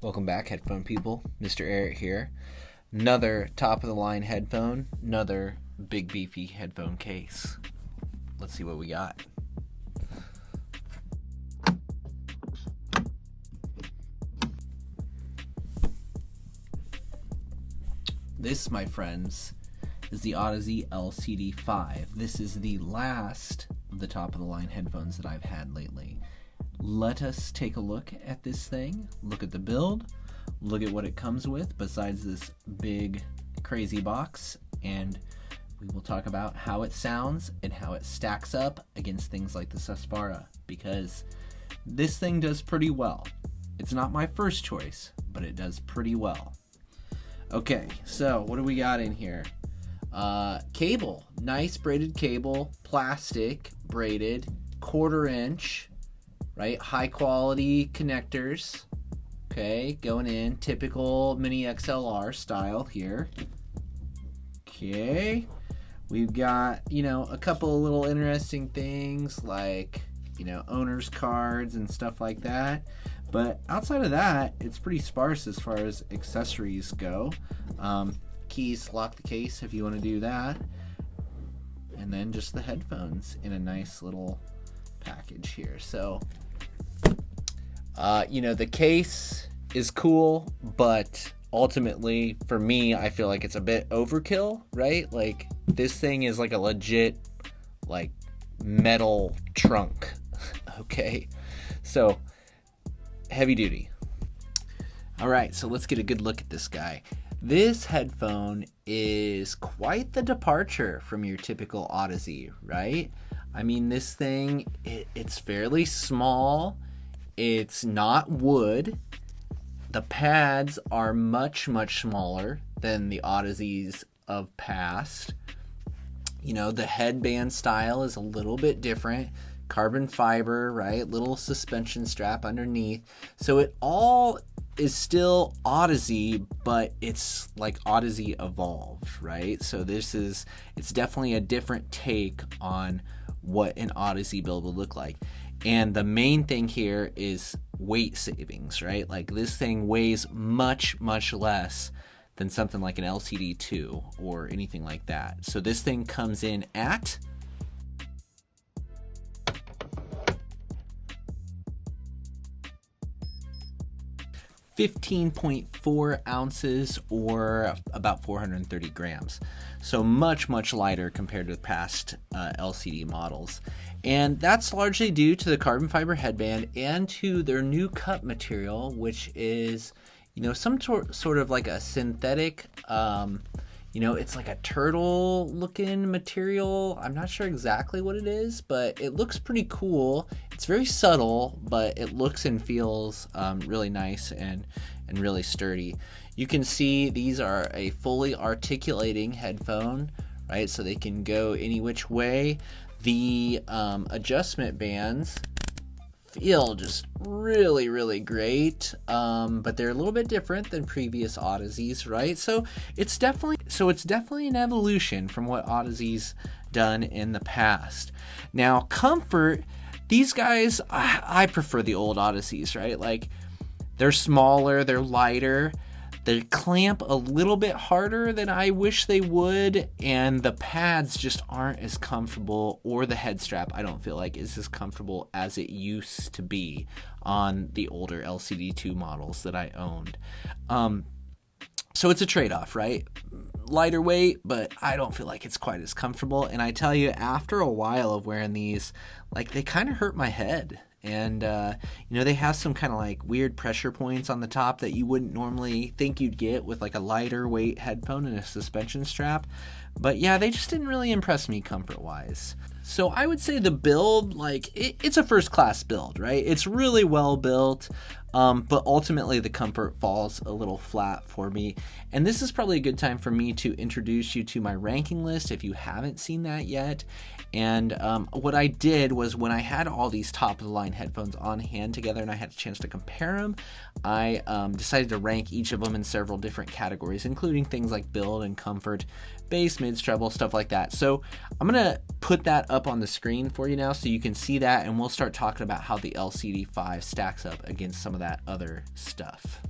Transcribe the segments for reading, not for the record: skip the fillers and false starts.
Welcome back, headphone people. MrAyrit here. Another top-of-the-line headphone, another big beefy headphone case. Let's see what we got. This, my friends, is the Audeze LCD-5. This is the last of the top-of-the-line headphones that I've had lately. Let us take a look at this thing, look at the build, look at what it comes with besides this big crazy box, and we will talk about how it sounds and how it stacks up against things like the Susvara, because this thing does pretty well. It's not my first choice, but it does pretty well. Okay, so what do we got in here? Cable, nice braided cable, plastic, braided, 1/4 inch, right? High quality connectors. Okay, going in, typical mini XLR style here. Okay, we've got, a couple of little interesting things like, owner's cards and stuff like that. But outside of that, it's pretty sparse as far as accessories go. Keys to lock the case if you want to do that. And then just the headphones in a nice little package here. So, the case is cool, but ultimately, for me, I feel like it's a bit overkill, right? Like, this thing is like a legit, metal trunk, okay? So, heavy duty. All right, so let's get a good look at this guy. This headphone is quite the departure from your typical Audeze, right? I mean, this thing, it's fairly small. It's not wood. The pads are much, much smaller than the Audezes of past. The headband style is a little bit different. Carbon fiber, right? Little suspension strap underneath. So it all is still Audeze, but it's like Audeze evolved, right? So it's definitely a different take on what an Audeze build would look like. And the main thing here is weight savings, right? Like, this thing weighs much, much less than something like an LCD-2 or anything like that. So this thing comes in at 15.4 ounces or about 430 grams. So much, much lighter compared to the past LCD models. And that's largely due to the carbon fiber headband and to their new cup material, which is, some sort of like a synthetic, it's like a turtle looking material. I'm not sure exactly what it is, but it looks pretty cool. It's very subtle, but it looks and feels really nice and really sturdy. You can see these are a fully articulating headphone, right? So they can go any which way. The adjustment bands feel just really, really great, but they're a little bit different than previous Audezes, right? So it's definitely an evolution from what Audeze's done in the past. Now, comfort, these guys, I prefer the old Audezes, right? Like, they're smaller, they're lighter, they clamp a little bit harder than I wish they would, and the pads just aren't as comfortable, or the head strap, I don't feel like, is as comfortable as it used to be on the older LCD-2 models that I owned. So it's a trade-off, right? Lighter weight, but I don't feel like it's quite as comfortable. And I tell you, after a while of wearing these, they kind of hurt my head. And, they have some kind of weird pressure points on the top that you wouldn't normally think you'd get with a lighter weight headphone and a suspension strap. But yeah, they just didn't really impress me comfort-wise. So I would say the build, it's a first-class build, right? It's really well built, but ultimately the comfort falls a little flat for me. And this is probably a good time for me to introduce you to my ranking list if you haven't seen that yet. And what I did was, when I had all these top-of-the-line headphones on hand together and I had a chance to compare them, I decided to rank each of them in several different categories, including things like build and comfort, bass, mids, treble, stuff like that. So I'm going to put that up on the screen for you now so you can see that, and we'll start talking about how the LCD-5 stacks up against some of that other stuff.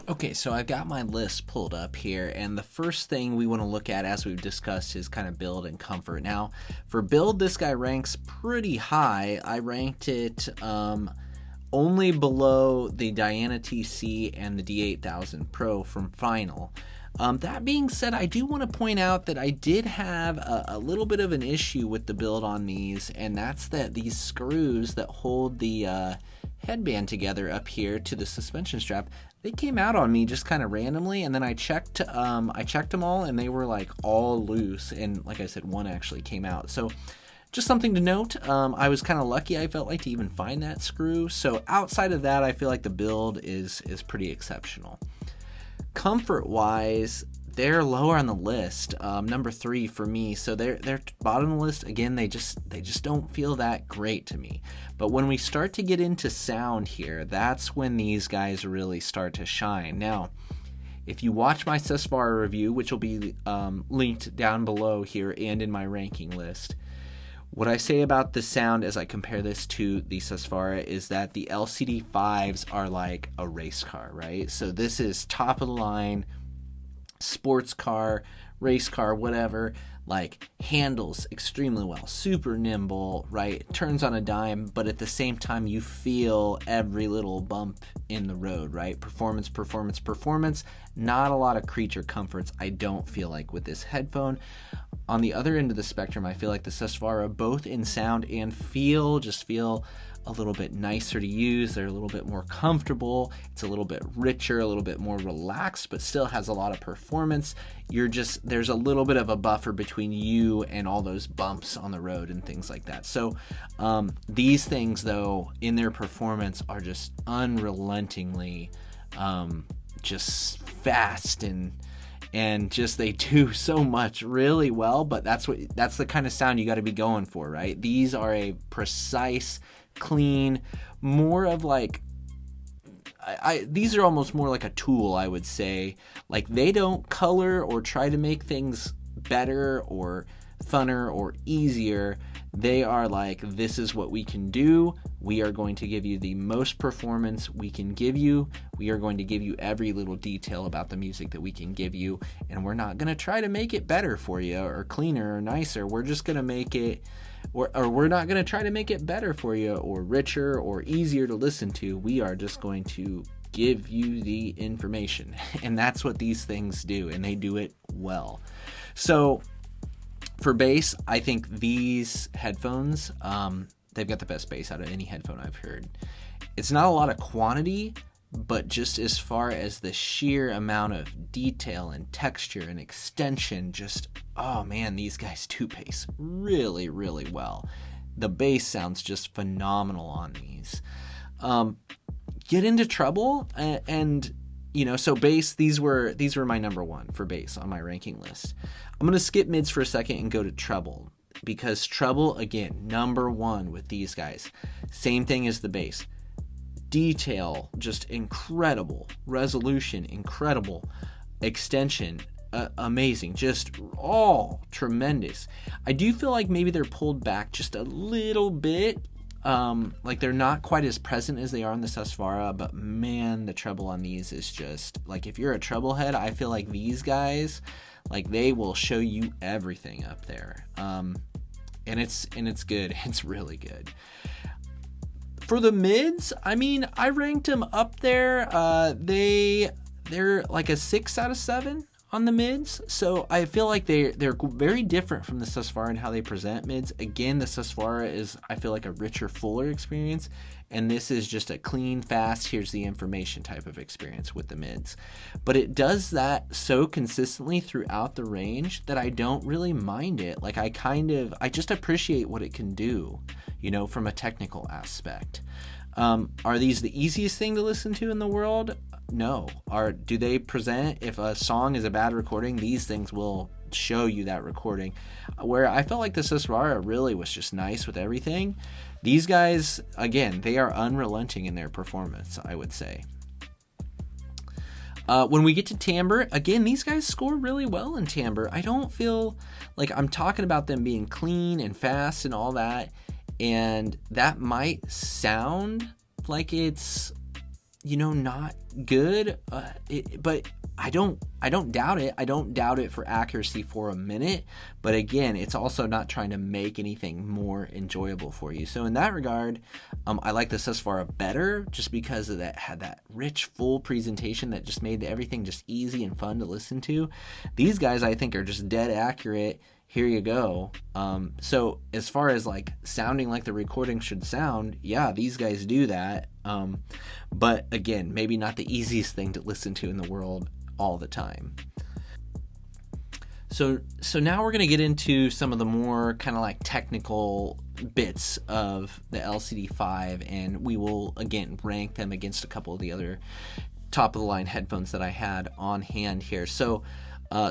Okay, so I've got my list pulled up here, and the first thing we want to look at, as we've discussed, is kind of build and comfort. Now, for build, this guy ranks pretty high. I ranked it only below the Diana TC and the D8000 Pro from Final. That being said, I do want to point out that I did have a little bit of an issue with the build on these, and that's that these screws that hold the headband together up here to the suspension strap, they came out on me just kind of randomly, and then I checked them all, and they were like all loose, and like I said, one actually came out. So just something to note. I was kind of lucky, I felt like, to even find that screw. So outside of that, I feel like the build is pretty exceptional. Comfort wise, they're lower on the list, number 3 for me. So they're bottom of the list again. They just don't feel that great to me. But when we start to get into sound here, that's when these guys really start to shine. Now, if you watch my Susvara review, which will be linked down below here and in my ranking list, what I say about the sound as I compare this to the Susvara is that the LCD-5s are like a race car, right? So this is top of the line, sports car, race car, whatever, like handles extremely well, super nimble, right? Turns on a dime, but at the same time you feel every little bump in the road, right? Performance, performance, performance. Not a lot of creature comforts, I don't feel like, with this headphone. On the other end of the spectrum, I feel like the Susvara, both in sound and feel, just feel a little bit nicer to use. They're a little bit more comfortable. It's a little bit richer, a little bit more relaxed, but still has a lot of performance. There's a little bit of a buffer between you and all those bumps on the road and things like that. So these things, though, in their performance are just unrelentingly just fast and just they do so much really well. But that's the kind of sound you got to be going for, right? These are a precise, clean, more of like these are almost more like a tool, I would say. Like, they don't color or try to make things better or funner or easier. They are like, this is what we can do. We are going to give you the most performance we can give you. We are going to give you every little detail about the music that we can give you, and we're not going to try to make it better for you or cleaner or nicer. We're just going to make it, or we're not going to try to make it better for you or richer or easier to listen to. We are just going to give you the information, and that's what these things do, and they do it well. So for bass, I think these headphones, they've got the best bass out of any headphone I've heard. It's not a lot of quantity, but just as far as the sheer amount of detail and texture and extension, just, oh man, these guys do bass really, really well. The bass sounds just phenomenal on these. Get into treble and so bass, these were my number 1 for bass on my ranking list. I'm going to skip mids for a second and go to treble, because treble, again, number 1 with these guys. Same thing as the bass. Detail, just incredible. Resolution, incredible. Extension, amazing. Just all tremendous. I do feel like maybe they're pulled back just a little bit. Like, they're not quite as present as they are on the Susvara, but man, the treble on these is just like, if you're a treble head, I feel like these guys, like, they will show you everything up there. And it's good. It's really good. For the mids, I mean, I ranked them up there. They're like a 6 out of 7 on the mids. So I feel like they're very different from the Susvara in how they present mids. Again, the Susvara is, I feel like, a richer, fuller experience, and this is just a clean, fast, here's the information type of experience with the mids. But it does that so consistently throughout the range that I don't really mind it. Like, I just appreciate what it can do, from a technical aspect. Are these the easiest thing to listen to in the world? No. Do they present, if a song is a bad recording, these things will show you that recording. Where I felt like the Susvara really was just nice with everything. These guys, again, they are unrelenting in their performance, I would say. When we get to timbre, again, these guys score really well in timbre. I don't feel like I'm talking about them being clean and fast and all that, and that might sound like it's not good, but I don't doubt it. I don't doubt it for accuracy for a minute, but again, it's also not trying to make anything more enjoyable for you. So in that regard, I like the Susvara better, just because of that, had that rich, full presentation that just made everything just easy and fun to listen to. These guys, I think, are just dead accurate. Here you go. So as far as like sounding like the recording should sound, yeah, these guys do that. But again, maybe not the easiest thing to listen to in the world all the time. So now we're going to get into some of the more kind of like technical bits of the LCD-5, and we will again rank them against a couple of the other top of the line headphones that I had on hand here. So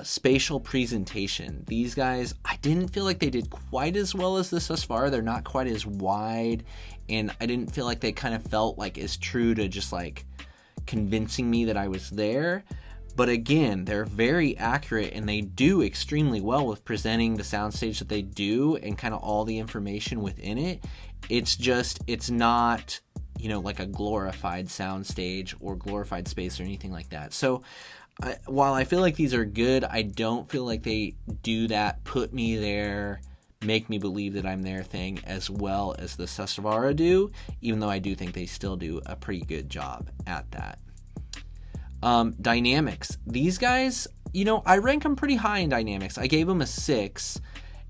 spatial presentation. These guys, I didn't feel like they did quite as well as the Susvara. They're not quite as wide, and I didn't feel like they kind of felt like as true to just like convincing me that I was there. But again, they're very accurate, and they do extremely well with presenting the soundstage that they do and kind of all the information within it. It's just, it's not, like a glorified soundstage or glorified space or anything like that. So while I feel like these are good, I don't feel like they do that put me there, make me believe that I'm there thing as well as the Susvara do, even though I do think they still do a pretty good job at that. Dynamics. These guys, I rank them pretty high in dynamics. I gave them a 6,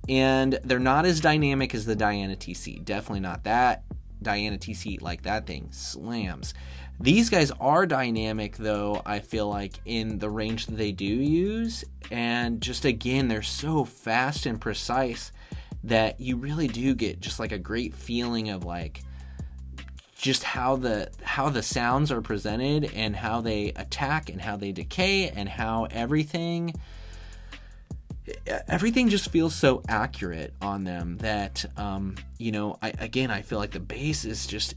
and they're not as dynamic as the Diana TC. Definitely not that. Diana TC, like, that thing slams. These guys are dynamic, though, I feel like, in the range that they do use. And just, again, they're so fast and precise that you really do get just like a great feeling of like just how the sounds are presented and how they attack and how they decay and how everything just feels so accurate on them that, I feel like the bass is just,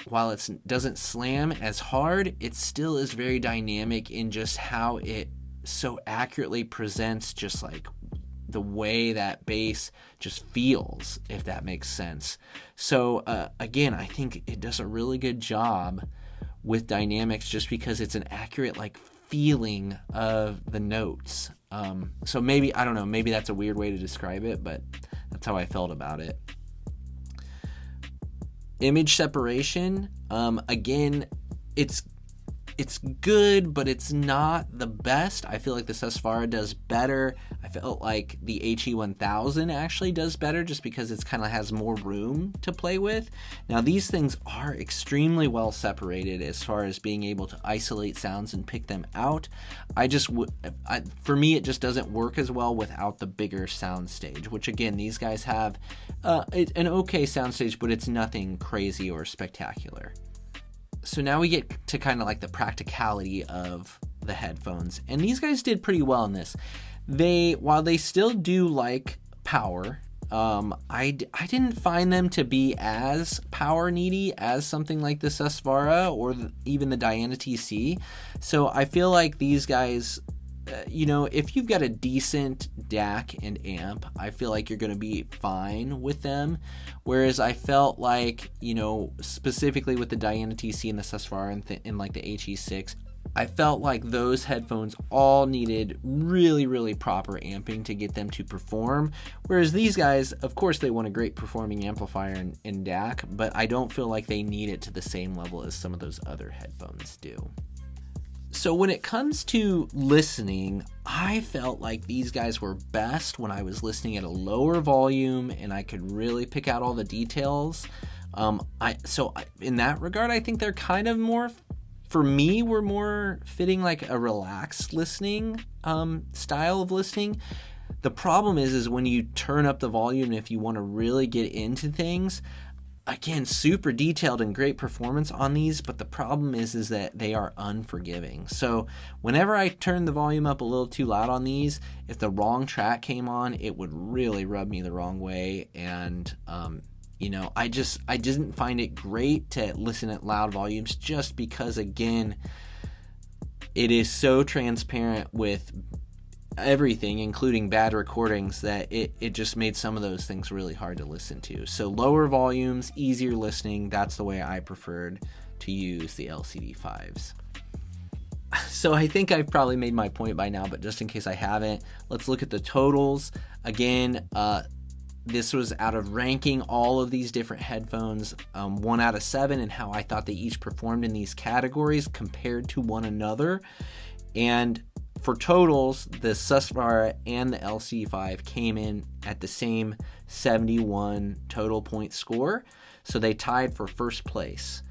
while it doesn't slam as hard, it still is very dynamic in just how it so accurately presents just like the way that bass just feels, if that makes sense. So, again, I think it does a really good job with dynamics just because it's an accurate, like, feeling of the notes. So maybe, I don't know, maybe that's a weird way to describe it, but that's how I felt about it. Image separation, again, it's good, but it's not the best. I feel like the Susvara does better. I felt like the HE1000 actually does better just because it's kind of has more room to play with. Now, these things are extremely well separated as far as being able to isolate sounds and pick them out. For me, it just doesn't work as well without the bigger sound stage, which again, these guys have an okay sound stage, but it's nothing crazy or spectacular. So now we get to kind of like the practicality of the headphones, and these guys did pretty well in this. While they still do like power, I didn't find them to be as power needy as something like the Susvara or even the Diana TC. So I feel like these guys, if you've got a decent DAC and amp, I feel like you're going to be fine with them. Whereas I felt like, specifically with the Diana TC and the Susvara and like the HE6, I felt like those headphones all needed really, really proper amping to get them to perform. Whereas these guys, of course, they want a great performing amplifier and DAC, but I don't feel like they need it to the same level as some of those other headphones do. So when it comes to listening, I felt like these guys were best when I was listening at a lower volume and I could really pick out all the details. In that regard, I think they're kind of more, for me, were more fitting like a relaxed listening style of listening. The problem is when you turn up the volume, if you want to really get into things, again, super detailed and great performance on these, but the problem is that they are unforgiving. So whenever I turn the volume up a little too loud on these, if the wrong track came on, it would really rub me the wrong way. And, I didn't find it great to listen at loud volumes just because, again, it is so transparent with everything, including bad recordings, that it just made some of those things really hard to listen to. So lower volumes, easier listening, that's the way I preferred to use the LCD-5s. So I think I've probably made my point by now, but just in case I haven't, let's look at the totals. Again, this was out of ranking all of these different headphones, 1 out of 7, and how I thought they each performed in these categories compared to one another. And for totals, the Susvara and the LCD-5 came in at the same 71 total point score, so they tied for first place.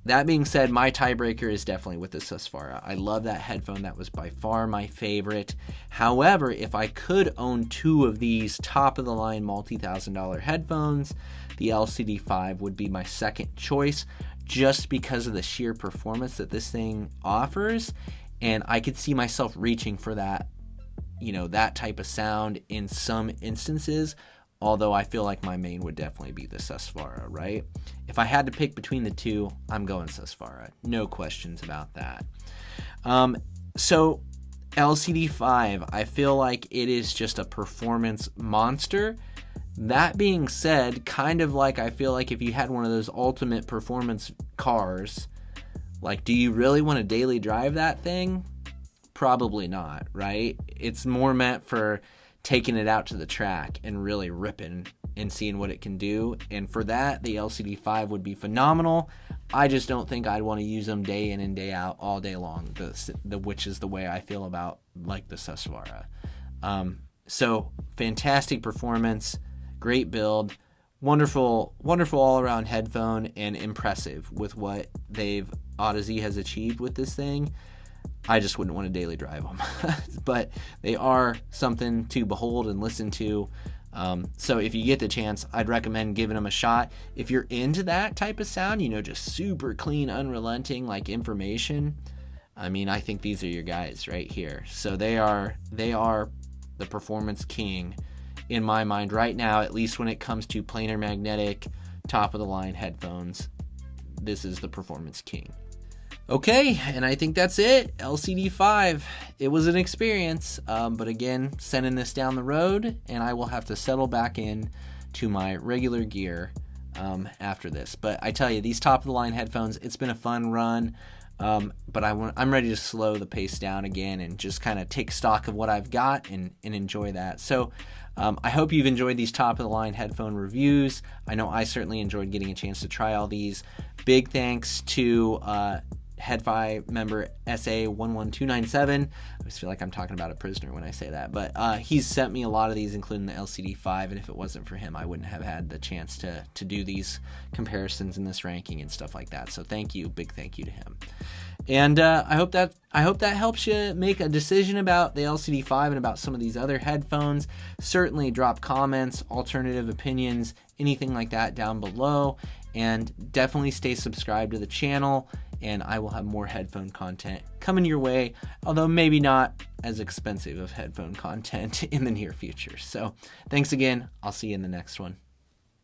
That being said, my tiebreaker is definitely with the Susvara. I love that headphone. That was by far my favorite. However, if I could own 2 of these top-of-the-line multi-$1,000 headphones, the LCD-5 would be my second choice, just because of the sheer performance that this thing offers. And I could see myself reaching for that, that type of sound in some instances, although I feel like my main would definitely be the Susvara, right? If I had to pick between the two, I'm going Susvara. No questions about that. So LCD-5, I feel like it is just a performance monster. That being said, kind of like I feel like if you had one of those ultimate performance cars, like, do you really want to daily drive that thing? Probably not, right? It's more meant for taking it out to the track and really ripping and seeing what it can do. And for that, the LCD-5 would be phenomenal. I just don't think I'd want to use them day in and day out all day long, which is the way I feel about like the Susvara. So fantastic performance, great build, wonderful all-around headphone, and impressive with what Audeze has achieved with this thing. I just wouldn't want to daily drive them, but they are something to behold and listen to. So if you get the chance, I'd recommend giving them a shot. If you're into that type of sound, just super clean, unrelenting, like information, I think these are your guys right here. So they are the performance king in my mind right now, at least when it comes to planar magnetic, top of the line headphones. This is the performance king. Okay, and I think that's it. LCD-5. It was an experience, but again, sending this down the road, and I will have to settle back in to my regular gear after this. But I tell you, these top-of-the-line headphones, it's been a fun run, but I'm ready to slow the pace down again and just kind of take stock of what I've got and enjoy that. So I hope you've enjoyed these top-of-the-line headphone reviews. I know I certainly enjoyed getting a chance to try all these. Big thanks to HeadFi member SA11297. I always feel like I'm talking about a prisoner when I say that, but he's sent me a lot of these, including the LCD-5, and if it wasn't for him, I wouldn't have had the chance to do these comparisons in this ranking and stuff like that. So thank you, big thank you to him. And I hope that helps you make a decision about the LCD-5 and about some of these other headphones. Certainly drop comments, alternative opinions, anything like that down below, and definitely stay subscribed to the channel, and I will have more headphone content coming your way, although maybe not as expensive of headphone content in the near future. So thanks again. I'll see you in the next one.